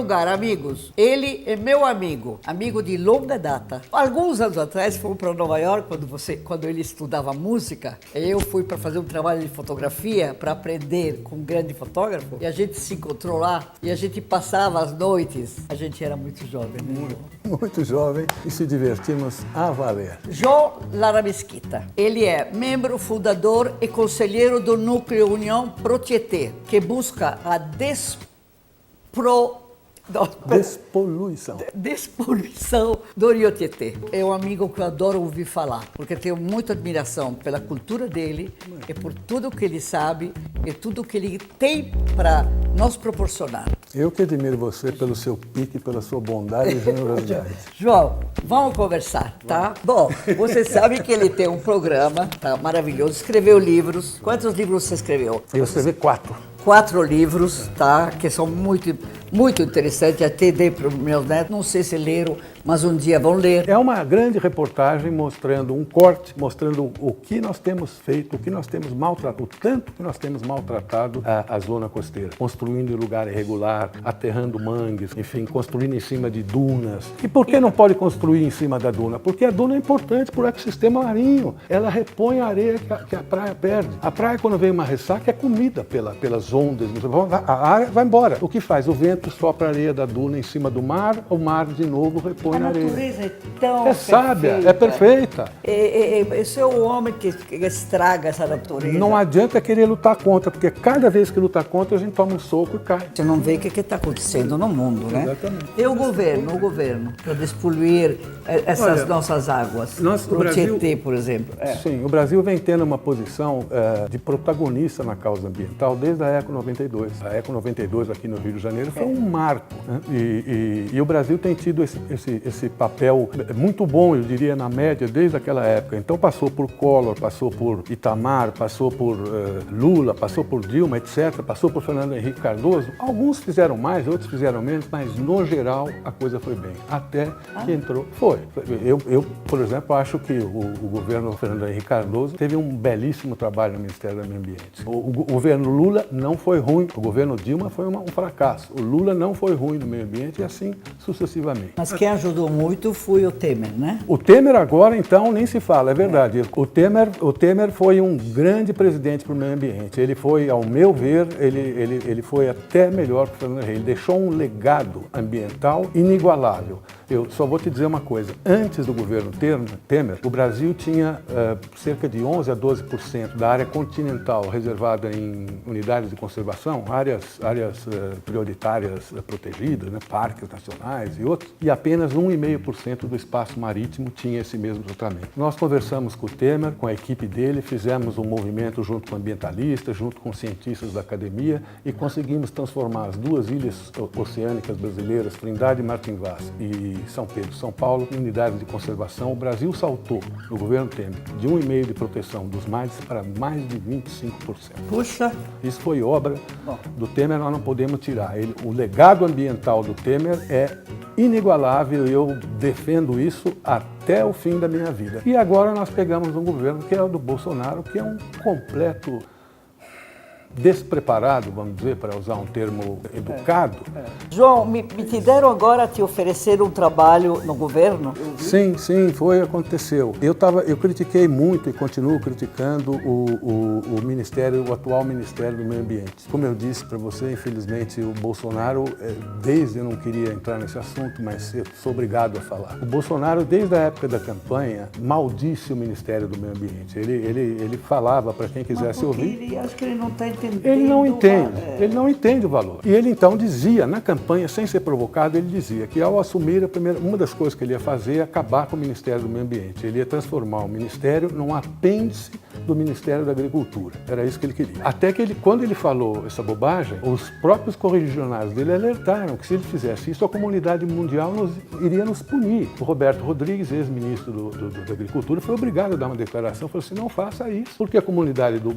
lugar, amigos. Ele é meu amigo de longa data. Alguns anos atrás, fomos para Nova York, quando ele estudava música. Eu fui para fazer um trabalho de fotografia, para aprender com um grande fotógrafo. E a gente se encontrou lá e a gente passava as noites. A gente era muito jovem, né? Muito jovem e se divertimos a valer. João Lara Mesquita. Ele é membro fundador e conselheiro do Núcleo União Pro Tietê, que busca a despoluição do Rio Tietê. É um amigo que eu adoro ouvir falar, porque tenho muita admiração pela cultura dele e por tudo que ele sabe e tudo que ele tem para nos proporcionar. Eu que admiro você pelo seu pique, pela sua bondade e generosidade. João, vamos conversar, tá? Bom, você sabe que ele tem um programa, tá, maravilhoso, escreveu livros. Quantos livros você escreveu? Eu escrevi 4. 4 livros, tá? Que são muito interessantes. Até dei para os meus netos. Não sei se leram, mas um dia vão ler. É uma grande reportagem mostrando um corte, mostrando o que nós temos feito, o que nós temos maltratado, o tanto que nós temos maltratado a zona costeira. Construindo em lugar irregular, aterrando mangues, enfim, construindo em cima de dunas. E por que não pode construir em cima da duna? Porque a duna é importante para o ecossistema marinho. Ela repõe a areia que a praia perde. A praia, quando vem uma ressaca, é comida pelas ondas. A área vai embora. O que faz? O vento sopra a areia da duna em cima do mar, o mar de novo repõe a areia. A natureza é tão perfeita. Sábia, é perfeita. Esse é o homem que estraga essa natureza. Não adianta querer lutar contra, porque cada vez que luta contra, a gente toma um soco e cai. Você não vê o que está acontecendo no mundo, né? Exatamente. E o governo, para despoluir essas nossas águas. O Tietê, por exemplo. Sim, o Brasil vem tendo uma posição de protagonista na causa ambiental desde a Eco 92. A Eco 92 aqui no Rio de Janeiro foi um marco, né? E o Brasil tem tido esse papel muito bom, eu diria, na média, desde aquela época. Então passou por Collor, passou por Itamar, passou por Lula, passou por Dilma, etc., passou por Fernando Henrique Cardoso. Alguns fizeram mais, outros fizeram menos, mas no geral a coisa foi bem. Até que entrou. Foi. Eu, por exemplo, acho que o governo Fernando Henrique Cardoso teve um belíssimo trabalho no Ministério do Meio Ambiente. O governo Lula não foi ruim, o governo Dilma foi um fracasso. O Lula não foi ruim no meio ambiente e assim sucessivamente. Mas quem ajudou muito foi o Temer, né? O Temer agora, então, nem se fala, é verdade. O Temer foi um grande presidente para o meio ambiente. Ele foi, ao meu ver, ele foi até melhor que o Fernando Henrique. Ele deixou um legado ambiental inigualável. Eu só vou te dizer uma coisa, antes do governo Temer, o Brasil tinha cerca de 11 a 12% da área continental reservada em unidades de conservação, áreas prioritárias protegidas, né, parques nacionais e outros, e apenas 1,5% do espaço marítimo tinha esse mesmo tratamento. Nós conversamos com o Temer, com a equipe dele, fizemos um movimento junto com ambientalistas, junto com cientistas da academia e conseguimos transformar as 2 ilhas oceânicas brasileiras, Trindade e Martim Vaz, e São Pedro, São Paulo, em unidades de conservação. O Brasil saltou, no governo Temer, de 1,5% de proteção dos mares para mais de 25%. Puxa! Isso foi obra do Temer, nós não podemos tirar. O legado ambiental do Temer é inigualável e eu defendo isso até o fim da minha vida. E agora nós pegamos um governo que é o do Bolsonaro, que é um completo despreparado, vamos dizer, para usar um termo educado. João, me deram agora te oferecer um trabalho no governo? Sim, aconteceu. Eu critiquei muito e continuo criticando o atual Ministério do Meio Ambiente. Como eu disse para você, infelizmente, o Bolsonaro, eu não queria entrar nesse assunto, mas eu sou obrigado a falar. O Bolsonaro, desde a época da campanha, maldisse o Ministério do Meio Ambiente. Ele falava para quem quisesse ouvir. Ele acho que ele não está entendendo. Ele não entende o valor. E ele então dizia, na campanha, sem ser provocado, ele dizia que ao assumir uma das coisas que ele ia fazer é acabar com o Ministério do Meio Ambiente. Ele ia transformar o Ministério num apêndice do Ministério da Agricultura. Era isso que ele queria. Até que quando ele falou essa bobagem, os próprios correligionários dele alertaram que se ele fizesse isso, a comunidade mundial iria nos punir. O Roberto Rodrigues, ex-ministro da Agricultura, foi obrigado a dar uma declaração, falou assim, não faça isso, porque a comunidade do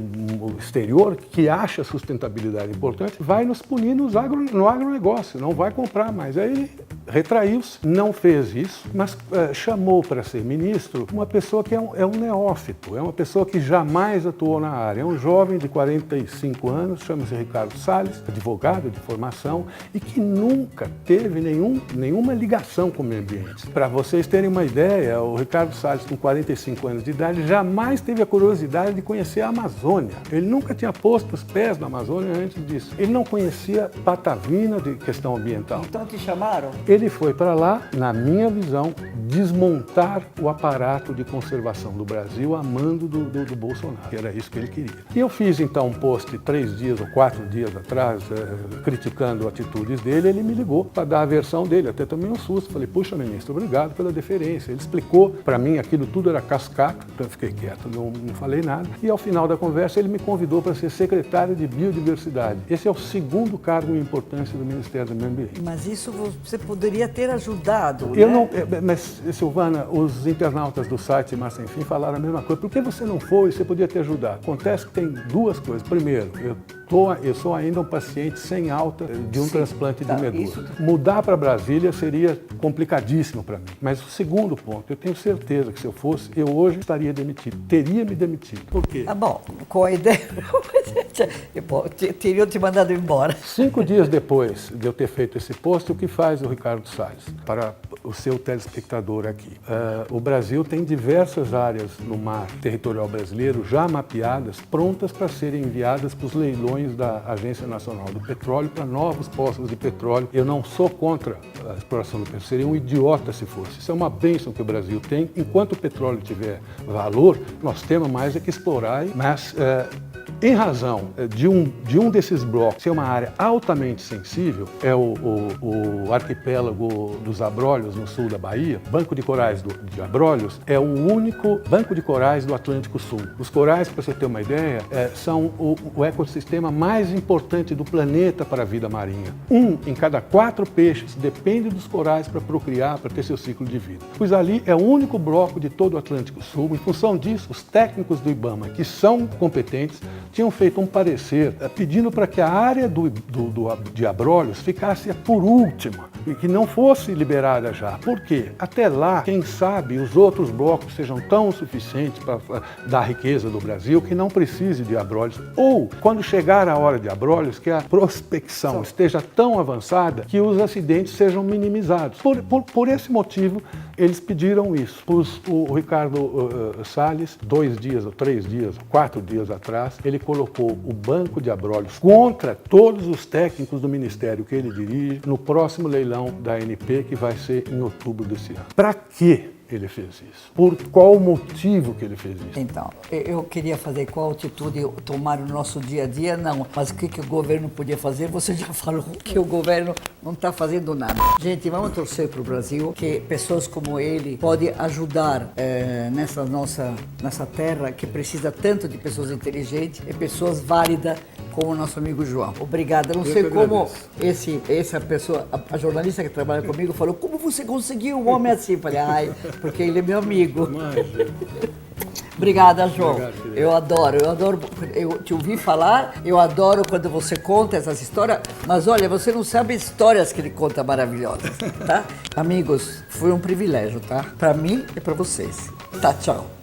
exterior, que acha a sustentabilidade importante, vai nos punir no agronegócio, não vai comprar mais. Aí ele retraiu-se, não fez isso, mas chamou para ser ministro uma pessoa que é um neófito, é uma pessoa que jamais atuou na área. É um jovem de 45 anos, chama-se Ricardo Salles, advogado de formação e que nunca teve nenhuma ligação com o meio ambiente. Para vocês terem uma ideia, o Ricardo Salles, com 45 anos de idade, jamais teve a curiosidade de conhecer a Amazônia. Ele nunca tinha posto os pés na Amazônia antes disso. Ele não conhecia patavina de questão ambiental. Então te chamaram? Ele foi para lá, na minha visão, desmontar o aparato de conservação do Brasil a mando do Bolsonaro, que era isso que ele queria. E eu fiz então um post 3 dias ou 4 dias atrás, criticando atitudes dele. Ele me ligou para dar a versão dele, até tomei um susto. Falei, puxa, ministro, obrigado pela deferência. Ele explicou para mim, aquilo tudo era cascata, então eu fiquei quieto, não falei nada. E ao final da conversa ele me convidou para ser secretário de Biodiversidade. Esse é o segundo cargo em importância do Ministério do Meio Ambiente. Mas isso você poderia ter ajudado, Eu né? não, mas, Silvana, os internautas do site Mar Sem Fim falaram a mesma coisa. Por que você não foi? Você podia ter ajudado. Acontece que tem duas coisas. Primeiro, eu sou ainda um paciente sem alta de um transplante de medula. Mudar para Brasília seria complicadíssimo para mim. Mas o segundo ponto, eu tenho certeza que se eu fosse, eu hoje estaria demitido. Teria me demitido. Por quê? Ah, bom, com a ideia, teriam te mandado embora. 5 dias depois de eu ter feito esse post, o que faz o Ricardo Salles? Para o seu telespectador aqui. O Brasil tem diversas áreas no mar territorial brasileiro já mapeadas, prontas para serem enviadas para os leilões da Agência Nacional do Petróleo para novos poços de petróleo. Eu não sou contra a exploração do petróleo, seria um idiota se fosse. Isso é uma bênção que o Brasil tem. Enquanto o petróleo tiver valor, nós temos mais é que explorar, mas em razão de um desses blocos ser uma área altamente sensível, é o arquipélago dos Abrolhos, no sul da Bahia. Banco de Corais de Abrolhos é o único banco de corais do Atlântico Sul. Os corais, para você ter uma ideia, são o ecossistema mais importante do planeta para a vida marinha. 1 em cada 4 peixes depende dos corais para procriar, para ter seu ciclo de vida. Pois ali é o único bloco de todo o Atlântico Sul. Em função disso, os técnicos do IBAMA, que são competentes, tinham feito um parecer pedindo para que a área de Abrolhos ficasse por última e que não fosse liberada já. Por quê? Até lá, quem sabe, os outros blocos sejam tão suficientes para dar riqueza do Brasil que não precise de Abrolhos. Ou, quando chegar a hora de Abrolhos, que a prospecção esteja tão avançada que os acidentes sejam minimizados. Por esse motivo, eles pediram isso. O Ricardo Salles, 2 dias, ou 3 dias, ou 4 dias atrás, ele colocou o Banco de Abrolhos contra todos os técnicos do Ministério que ele dirige no próximo leilão da ANP, que vai ser em outubro desse ano. Para quê ele fez isso? Por qual motivo que ele fez isso? Então, eu queria fazer qual atitude tomar no nosso dia a dia, não. Mas o que o governo podia fazer, você já falou que o governo não está fazendo nada. Gente, vamos torcer para o Brasil, que pessoas como ele podem ajudar nessa terra que precisa tanto de pessoas inteligentes e pessoas válidas como o nosso amigo João. Obrigado. Eu não sei como essa pessoa, a jornalista que trabalha comigo, falou, como você conseguiu um homem assim? Eu falei, porque ele é meu amigo. Obrigada, João. Obrigado, eu adoro, eu te ouvi falar, eu adoro quando você conta essas histórias, mas olha, você não sabe histórias que ele conta maravilhosas, tá? Amigos, foi um privilégio, tá? Para mim e para vocês. Tá, tchau.